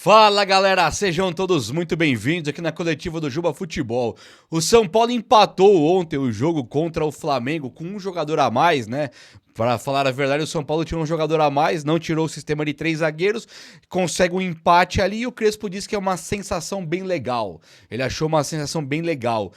Fala galera, sejam todos muito bem-vindos aqui na coletiva do Juba Futebol. O São Paulo empatou ontem o jogo contra o Flamengo com um jogador a mais, né? Para falar a verdade, o São Paulo tinha um jogador a mais, não tirou o sistema de 3 zagueiros, consegue um empate ali e o Crespo disse que é uma sensação bem legal. Ele achou uma sensação bem legal.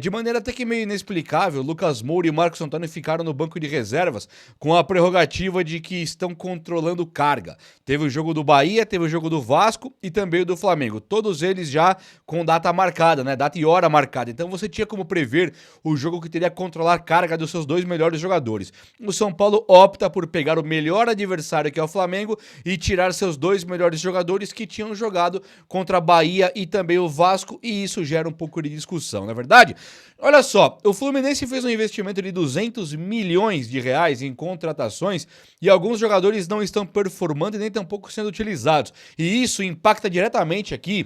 De maneira até que meio inexplicável, Lucas Moura e Marcos Antônio ficaram no banco de reservas com a prerrogativa de que estão controlando carga. Teve o jogo do Bahia, teve o jogo do Vasco e também o do Flamengo. Todos eles já com data marcada, né? Data e hora marcada. Então você tinha como prever o jogo que teria que controlar carga dos seus dois melhores jogadores. O São Paulo opta por pegar o melhor adversário, que é o Flamengo, e tirar seus dois melhores jogadores que tinham jogado contra a Bahia e também o Vasco, e isso gera um pouco de discussão, não é verdade? Olha só, o Fluminense fez um investimento de 200 milhões de reais em contratações e alguns jogadores não estão performando e nem tampouco sendo utilizados. E isso impacta diretamente aqui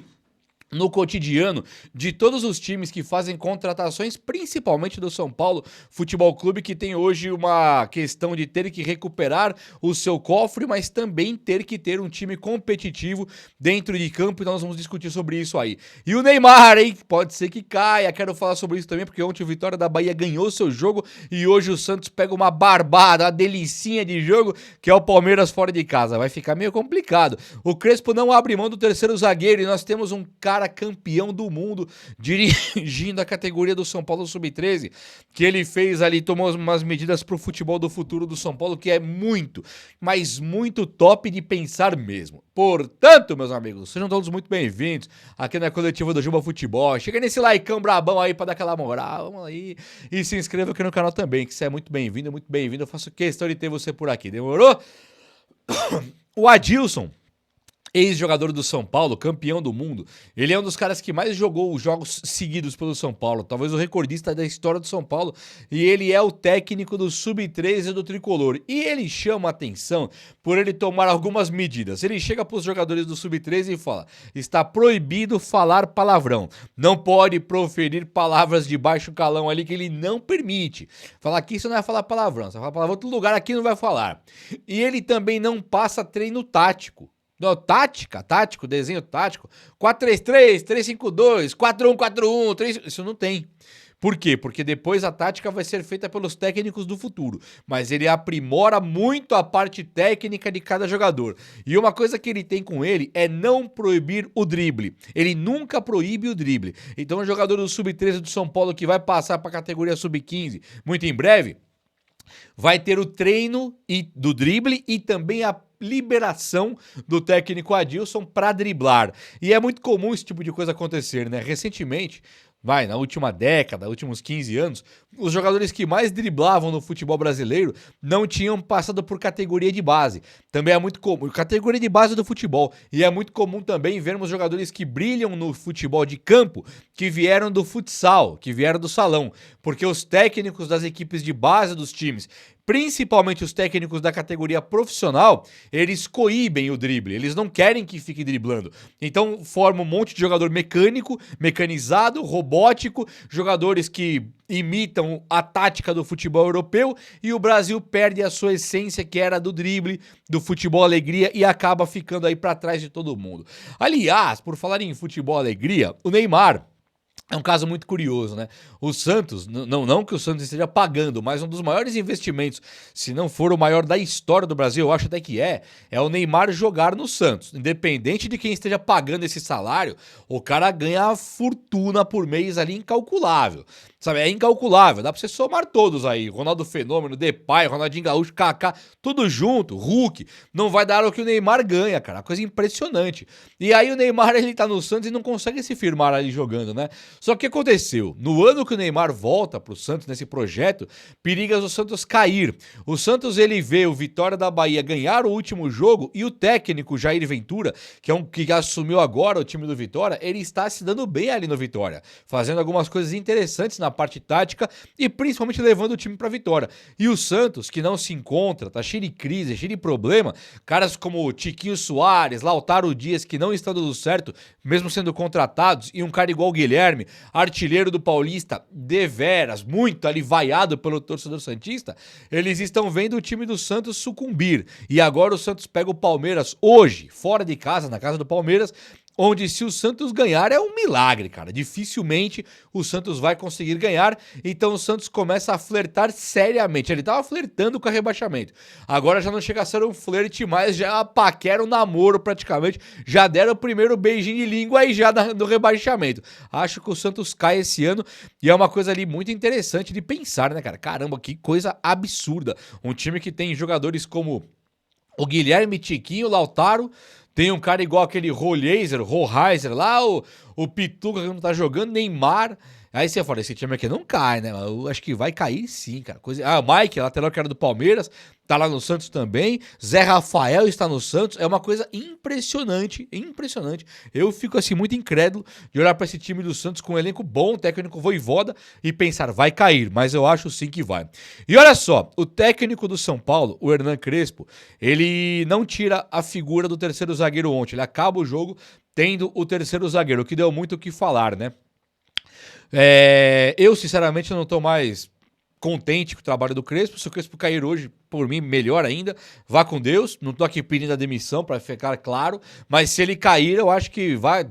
no cotidiano de todos os times que fazem contratações, principalmente do São Paulo Futebol Clube, que tem hoje uma questão de ter que recuperar o seu cofre, mas também ter que ter um time competitivo dentro de campo, então nós vamos discutir sobre isso aí. E o Neymar, hein? Pode ser que caia, quero falar sobre isso também, porque ontem o Vitória da Bahia ganhou seu jogo e hoje o Santos pega uma barbada, uma delicinha de jogo, que é o Palmeiras fora de casa. Vai ficar meio complicado. O Crespo não abre mão do terceiro zagueiro e nós temos um cara campeão do mundo dirigindo a categoria do São Paulo Sub-13, que ele fez ali, tomou umas medidas pro futebol do futuro do São Paulo, que é muito, mas muito top de pensar mesmo. Portanto, meus amigos, sejam todos muito bem-vindos aqui na coletiva do Juba Futebol. Chega nesse likeão brabão aí pra dar aquela moral, vamos aí, e se inscreva aqui no canal também, que você é muito bem-vindo, muito bem-vindo. Eu faço questão de ter você por aqui, demorou? O Adilson, ex-jogador do São Paulo, campeão do mundo, ele é um dos caras que mais jogou os jogos seguidos pelo São Paulo, talvez o recordista da história do São Paulo, e ele é o técnico do Sub-13 do Tricolor. E ele chama a atenção por ele tomar algumas medidas. Ele chega para os jogadores do Sub-13 e fala: está proibido falar palavrão, não pode proferir palavras de baixo calão ali, que ele não permite. Falar aqui você não vai falar palavrão, você vai falar palavrão em outro lugar, aqui não vai falar. E ele também não passa treino tático. Não, tático, desenho tático, 4-3-3, 3-5-2, 4-1-4-1, 3... Isso não tem. Por quê? Porque depois a tática vai ser feita pelos técnicos do futuro, mas ele aprimora muito a parte técnica de cada jogador. E uma coisa que ele tem com ele é não proibir o drible. Ele nunca proíbe o drible. Então o jogador do Sub-13 do São Paulo que vai passar para a categoria Sub-15 muito em breve, vai ter o treino do drible e também a liberação do técnico Adilson para driblar. E é muito comum esse tipo de coisa acontecer, né? Recentemente, na última década, últimos 15 anos, os jogadores que mais driblavam no futebol brasileiro não tinham passado por categoria de base. Também é muito comum, categoria de base do futebol. E é muito comum também vermos jogadores que brilham no futebol de campo, que vieram do futsal, que vieram do salão. Porque os técnicos das equipes de base dos times, principalmente os técnicos da categoria profissional, eles coíbem o drible, eles não querem que fique driblando. Então forma um monte de jogador mecânico, mecanizado, robótico, jogadores que imitam a tática do futebol europeu, e o Brasil perde a sua essência, que era do drible, do futebol alegria, e acaba ficando aí pra trás de todo mundo. Aliás, por falar em futebol alegria, o Neymar é um caso muito curioso, né? O Santos, não que o Santos esteja pagando, mas um dos maiores investimentos, se não for o maior da história do Brasil, eu acho até que é o Neymar jogar no Santos. Independente de quem esteja pagando esse salário, o cara ganha uma fortuna por mês ali incalculável. Sabe, é incalculável, dá pra você somar todos aí, Ronaldo Fenômeno, Depay, Ronaldinho Gaúcho, Kaká, tudo junto, Hulk, não vai dar o que o Neymar ganha, cara, coisa impressionante. E aí o Neymar, ele tá no Santos e não consegue se firmar ali jogando, né? Só que o que aconteceu? No ano que o Neymar volta pro Santos, nesse projeto, periga o Santos cair. O Santos, ele vê o Vitória da Bahia ganhar o último jogo e o técnico Jair Ventura, que assumiu agora o time do Vitória, ele está se dando bem ali no Vitória, fazendo algumas coisas interessantes na parte tática e principalmente levando o time pra vitória. E o Santos, que não se encontra, tá cheio de crise, cheio de problema, caras como Tiquinho Soares, Lautaro Dias, que não estão dando certo, mesmo sendo contratados, e um cara igual o Guilherme, nome, artilheiro do Paulista, deveras, muito ali vaiado pelo torcedor santista, eles estão vendo o time do Santos sucumbir. E agora o Santos pega o Palmeiras hoje, fora de casa, na casa do Palmeiras, onde se o Santos ganhar é um milagre, cara. Dificilmente o Santos vai conseguir ganhar, então o Santos começa a flertar seriamente. Ele tava flertando com o rebaixamento. Agora já não chega a ser um flerte mais, já paquera um namoro praticamente. Já deram o primeiro beijinho de língua aí já do rebaixamento. Acho que o Santos cai esse ano e é uma coisa ali muito interessante de pensar, né, cara? Caramba, que coisa absurda. Um time que tem jogadores como o Guilherme, Tiquinho, Lautaro. Tem um cara igual aquele Rollheiser lá, o Pituca que não tá jogando, Neymar. Aí você fala, esse time aqui não cai, né? Eu acho que vai cair sim, cara. O Mike, lateral que era do Palmeiras, tá lá no Santos também. Zé Rafael está no Santos. É uma coisa impressionante, impressionante. Eu fico assim muito incrédulo de olhar pra esse time do Santos com um elenco bom, técnico Vojvoda, e pensar, vai cair, mas eu acho sim que vai. E olha só, o técnico do São Paulo, o Hernan Crespo, ele não tira a figura do terceiro zagueiro ontem. Ele acaba o jogo tendo o terceiro zagueiro, o que deu muito o que falar, né? Eu, sinceramente, não tô mais contente com o trabalho do Crespo. Se o Crespo cair hoje, por mim, melhor ainda. Vá com Deus. Não tô aqui pedindo a demissão, para ficar claro. Mas se ele cair, eu acho que vai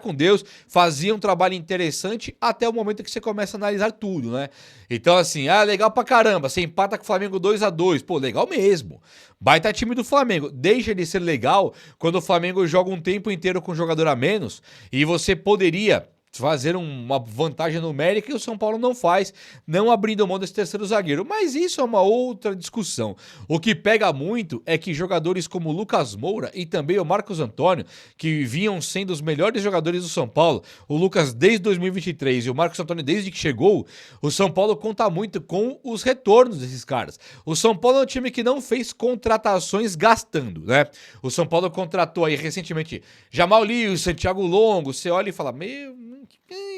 com Deus. Fazia um trabalho interessante até o momento que você começa a analisar tudo, né? Então, assim, legal pra caramba. Você empata com o Flamengo 2-2. Pô, legal mesmo. Baita time do Flamengo. Deixa de ser legal quando o Flamengo joga um tempo inteiro com um jogador a menos e você poderia fazer uma vantagem numérica e o São Paulo não faz, não abrindo mão desse terceiro zagueiro. Mas isso é uma outra discussão. O que pega muito é que jogadores como o Lucas Moura e também o Marcos Antônio, que vinham sendo os melhores jogadores do São Paulo, o Lucas desde 2023 e o Marcos Antônio desde que chegou, o São Paulo conta muito com os retornos desses caras. O São Paulo é um time que não fez contratações gastando, né? O São Paulo contratou aí recentemente Jamal Lewis, Santiago Longo, você olha e fala,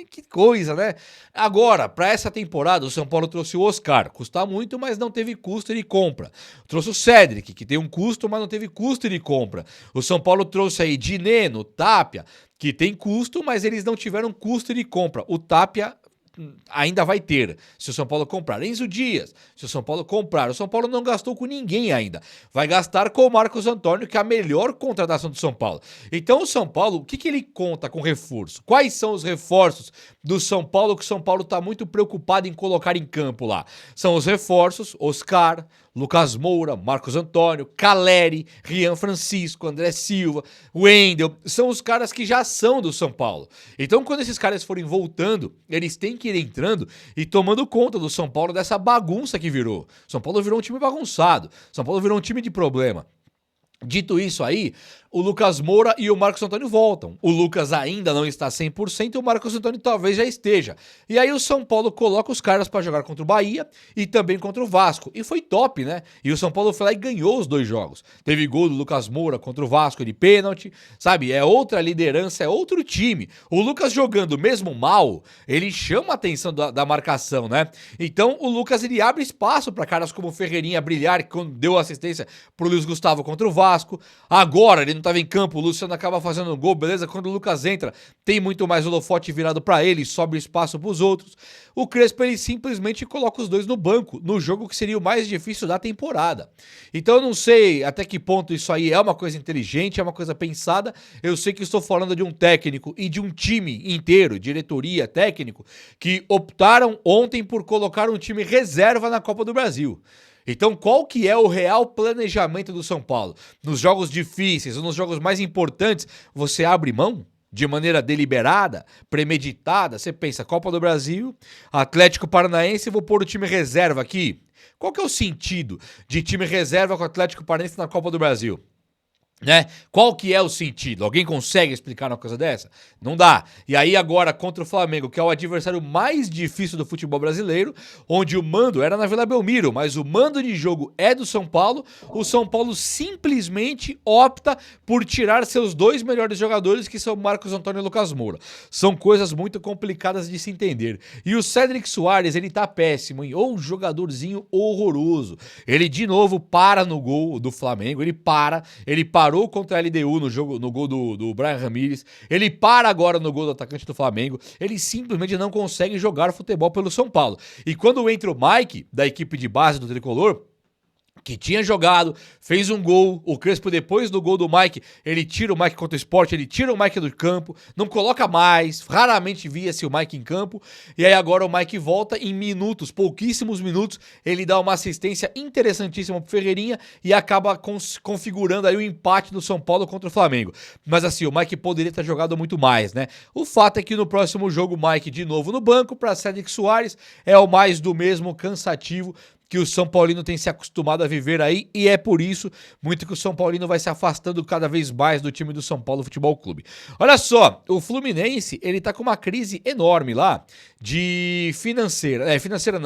que coisa, né? Agora, para essa temporada, o São Paulo trouxe o Oscar. Custa muito, mas não teve custo de compra. Trouxe o Cedric, que tem um custo, mas não teve custo de compra. O São Paulo trouxe aí Dineno, Tapia, que tem custo, mas eles não tiveram custo de compra. O Tapia ainda vai ter, se o São Paulo comprar. Enzo Dias, se o São Paulo comprar. O São Paulo não gastou com ninguém ainda. Vai gastar com o Marcos Antônio, que é a melhor contratação do São Paulo. Então o São Paulo, o que ele conta com reforço? Quais são os reforços do São Paulo que o São Paulo está muito preocupado em colocar em campo lá? São os reforços, Oscar, Lucas Moura, Marcos Antônio, Caleri, Rian Francisco, André Silva, Wendel, são os caras que já são do São Paulo. Então, quando esses caras forem voltando, eles têm que ir entrando e tomando conta do São Paulo dessa bagunça que virou. São Paulo virou um time bagunçado, São Paulo virou um time de problema. Dito isso aí, o Lucas Moura e o Marcos Antônio voltam. O Lucas ainda não está 100% e o Marcos Antônio talvez já esteja. E aí o São Paulo coloca os caras para jogar contra o Bahia e também contra o Vasco. E foi top, né? E o São Paulo foi lá e ganhou os dois jogos. Teve gol do Lucas Moura contra o Vasco de pênalti, sabe? É outra liderança, é outro time. O Lucas jogando mesmo mal, ele chama a atenção da marcação, né? Então o Lucas ele abre espaço para caras como o Ferreirinha brilhar, que deu assistência pro Luiz Gustavo contra o Vasco. Agora ele não estava em campo, o Luciano acaba fazendo um gol, beleza? Quando o Lucas entra, tem muito mais holofote virado para ele, sobe espaço para os outros. O Crespo ele simplesmente coloca os dois no banco, no jogo que seria o mais difícil da temporada. Então eu não sei até que ponto isso aí é uma coisa inteligente, é uma coisa pensada. Eu sei que estou falando de um técnico e de um time inteiro, diretoria, técnico, que optaram ontem por colocar um time reserva na Copa do Brasil. Então, qual que é o real planejamento do São Paulo? Nos jogos difíceis ou nos jogos mais importantes, você abre mão? De maneira deliberada, premeditada? Você pensa, Copa do Brasil, Atlético Paranaense, vou pôr o time reserva aqui. Qual que é o sentido de time reserva com o Atlético Paranaense na Copa do Brasil? Né? Qual que é o sentido? Alguém consegue explicar uma coisa dessa? Não dá. E aí agora contra o Flamengo, que é o adversário mais difícil do futebol brasileiro, onde o mando era na Vila Belmiro, mas o mando de jogo é do São Paulo, o São Paulo simplesmente opta por tirar seus dois melhores jogadores, que são Marcos Antônio e Lucas Moura. São coisas muito complicadas de se entender. E o Cedric Soares, ele tá péssimo, hein? Ou um jogadorzinho horroroso. Ele de novo para no gol do Flamengo, ele parou parou contra a LDU no gol do Brian Ramírez, ele para agora no gol do atacante do Flamengo, ele simplesmente não consegue jogar futebol pelo São Paulo. E quando entra o Mike, da equipe de base do Tricolor, que tinha jogado, fez um gol, o Crespo depois do gol do Mike, ele tira o Mike contra o Sport, ele tira o Mike do campo, não coloca mais, raramente via-se o Mike em campo, e aí agora o Mike volta em minutos, pouquíssimos minutos, ele dá uma assistência interessantíssima pro Ferreirinha e acaba configurando aí o empate do São Paulo contra o Flamengo. Mas assim, o Mike poderia ter jogado muito mais, né? O fato é que no próximo jogo o Mike de novo no banco para Cédric Soares, é o mais do mesmo, cansativo, que o São Paulino tem se acostumado a viver aí, e é por isso muito que o São Paulino vai se afastando cada vez mais do time do São Paulo Futebol Clube. Olha só, o Fluminense, ele tá com uma crise enorme lá de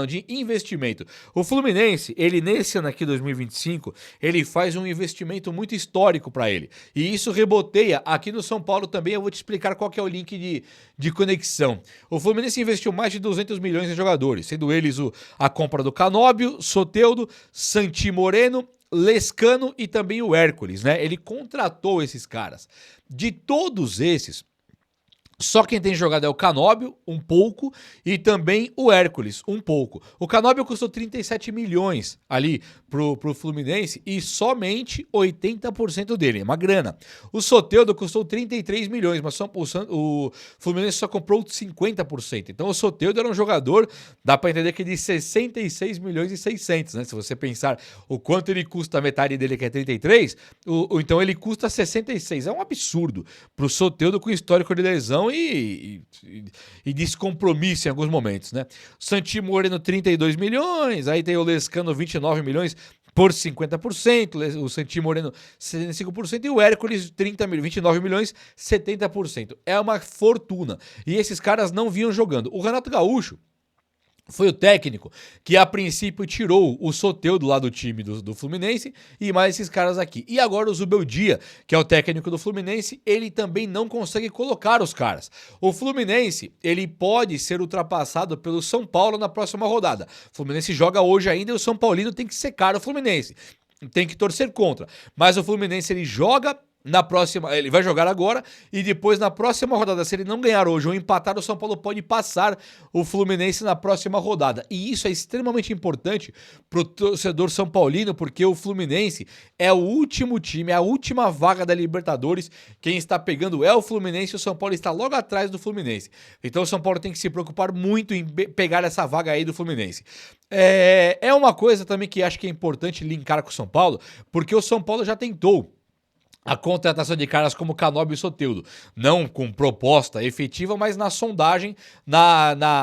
de investimento. O Fluminense, ele nesse ano aqui, 2025, ele faz um investimento muito histórico para ele, e isso reboteia aqui no São Paulo também. Eu vou te explicar qual que é o link de conexão. O Fluminense investiu mais de 200 milhões em jogadores, sendo eles a compra do Canóbio, Soteldo, Santi Moreno, Lescano e também o Hércules, né? Ele contratou esses caras. De todos esses, só quem tem jogado é o Canóbio, um pouco, e também o Hércules, um pouco. O Canóbio custou 37 milhões ali pro Fluminense e somente 80% dele, é uma grana. O Soteldo custou 33 milhões, mas o Fluminense só comprou 50%. Então o Soteldo era um jogador, dá pra entender que de 66 milhões e 600, né? Se você pensar o quanto ele custa, a metade dele que é 33, então ele custa 66. É um absurdo pro Soteldo com histórico de lesão e descompromisso em alguns momentos, né? Santi Moreno, 32 milhões, aí tem o Lescano, 29 milhões por 50%, o Santi Moreno 75% e o Hércules 29 milhões, 70%. É uma fortuna. E esses caras não vinham jogando. O Renato Gaúcho foi o técnico que a princípio tirou o Soteldo lá do time do Fluminense e mais esses caras aqui. E agora o Zubeldia, que é o técnico do Fluminense, ele também não consegue colocar os caras. O Fluminense, ele pode ser ultrapassado pelo São Paulo na próxima rodada. O Fluminense joga hoje ainda e o São Paulino tem que secar o Fluminense. Tem que torcer contra. Mas o Fluminense, ele joga na próxima, ele vai jogar agora e depois na próxima rodada, se ele não ganhar hoje ou empatar, o São Paulo pode passar o Fluminense na próxima rodada. E isso é extremamente importante pro torcedor são paulino, porque o Fluminense é o último time, é a última vaga da Libertadores. Quem está pegando é o Fluminense e o São Paulo está logo atrás do Fluminense. Então o São Paulo tem que se preocupar muito em pegar essa vaga aí do Fluminense. É uma coisa também que acho que é importante linkar com o São Paulo, porque o São Paulo já tentou a contratação de caras como Canóbio e Soteldo, não com proposta efetiva, mas na sondagem,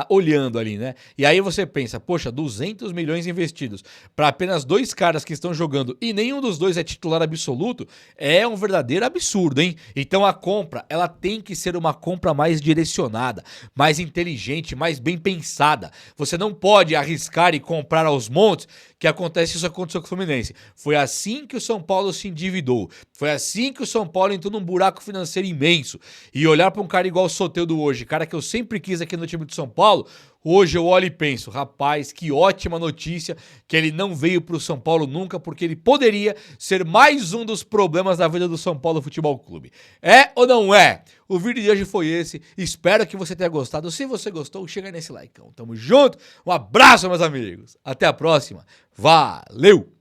olhando ali, né? E aí você pensa, poxa, 200 milhões investidos para apenas dois caras que estão jogando e nenhum dos dois é titular absoluto, é um verdadeiro absurdo, hein? Então a compra, ela tem que ser uma compra mais direcionada, mais inteligente, mais bem pensada. Você não pode arriscar e comprar aos montes, que isso aconteceu com o Fluminense. Foi assim que o São Paulo se endividou. Foi assim que o São Paulo entrou num buraco financeiro imenso. E olhar para um cara igual o Soteldo hoje, cara que eu sempre quis aqui no time de São Paulo, hoje eu olho e penso, rapaz, que ótima notícia que ele não veio pro São Paulo nunca, porque ele poderia ser mais um dos problemas da vida do São Paulo Futebol Clube. É ou não é? O vídeo de hoje foi esse, espero que você tenha gostado. Se você gostou, chega nesse like. Tamo junto, um abraço, meus amigos. Até a próxima, valeu!